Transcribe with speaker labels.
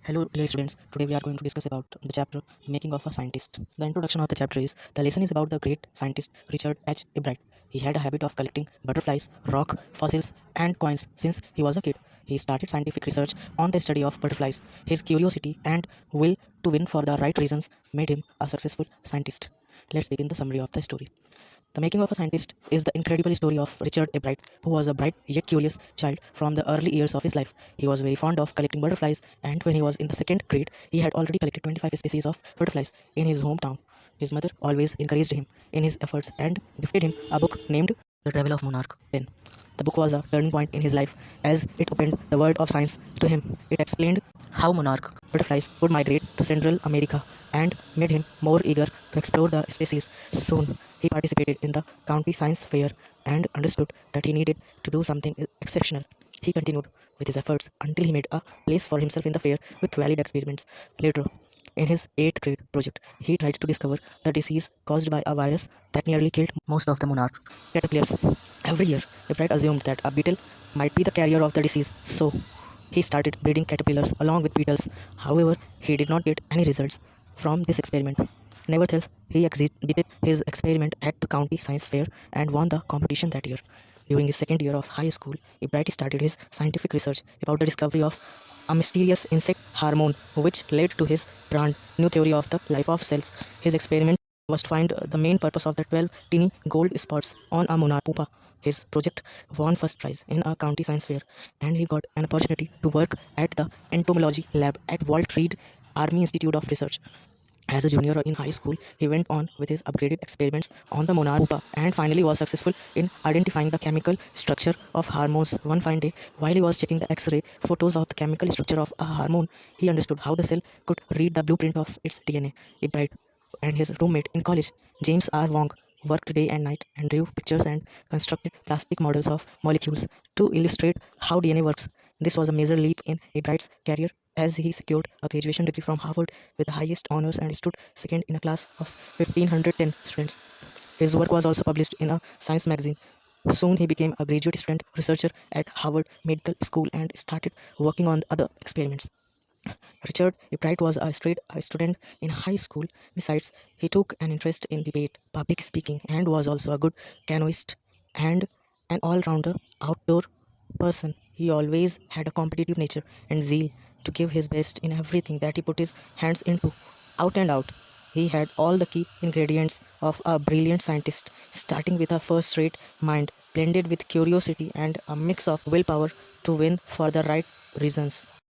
Speaker 1: Hello dear students, today we are going to discuss about the chapter Making of a Scientist. The introduction of the chapter is, the lesson is about the great scientist Richard H. Ebright. He had a habit of collecting butterflies, rock, fossils and coins since he was a kid. He started scientific research on the study of butterflies. His curiosity and will to win for the right reasons made him a successful scientist. Let's begin the summary of the story. The Making of a Scientist is the incredible story of Richard A. Bright, who was a bright yet curious child from the early years of his life. He was very fond of collecting butterflies, and when he was in the second grade, he had already collected 25 species of butterflies in his hometown. His mother always encouraged him in his efforts and gifted him a book named The Travel of Monarch Pen. The book was a turning point in his life as it opened the world of science to him. It explained how monarch butterflies would migrate to Central America and made him more eager to explore the species. Soon, he participated in the county science fair and understood that he needed to do something exceptional. He continued with his efforts until he made a place for himself in the fair with valid experiments. Later, in his 8th grade project, he tried to discover the disease caused by a virus that nearly killed most of the monarch caterpillars. Every year, Ebright assumed that a beetle might be the carrier of the disease, so he started breeding caterpillars along with beetles. However, he did not get any results from this experiment. Nevertheless, he exhibited his experiment at the county science fair and won the competition that year. During his second year of high school, Ebright started his scientific research about the discovery of a mysterious insect hormone, which led to his brand new theory of the life of cells. His experiment was to find the main purpose of the 12 teeny gold spots on a monarch pupa. His project won first prize in a county science fair, and he got an opportunity to work at the entomology lab at Walt Reed Army Institute of Research. As a junior in high school, he went on with his upgraded experiments on the monarch pupa and finally was successful in identifying the chemical structure of hormones. One fine day, while he was checking the X-ray photos of the chemical structure of a hormone, he understood how the cell could read the blueprint of its DNA. Ebright and his roommate in college, James R. Wong, worked day and night and drew pictures and constructed plastic models of molecules to illustrate how DNA works. This was a major leap in Ebright's career as he secured a graduation degree from Harvard with the highest honors and stood second in a class of 1510 students. His work was also published in a science magazine. Soon he became a graduate student researcher at Harvard Medical School and started working on other experiments. Richard Ebright was a straight A student in high school. Besides, he took an interest in debate, public speaking, and was also a good canoeist and an all-rounder outdoor person. He always had a competitive nature and zeal to give his best in everything that he put his hands into. Out and out, he had all the key ingredients of a brilliant scientist, starting with a first-rate mind, blended with curiosity and a mix of willpower to win for the right reasons.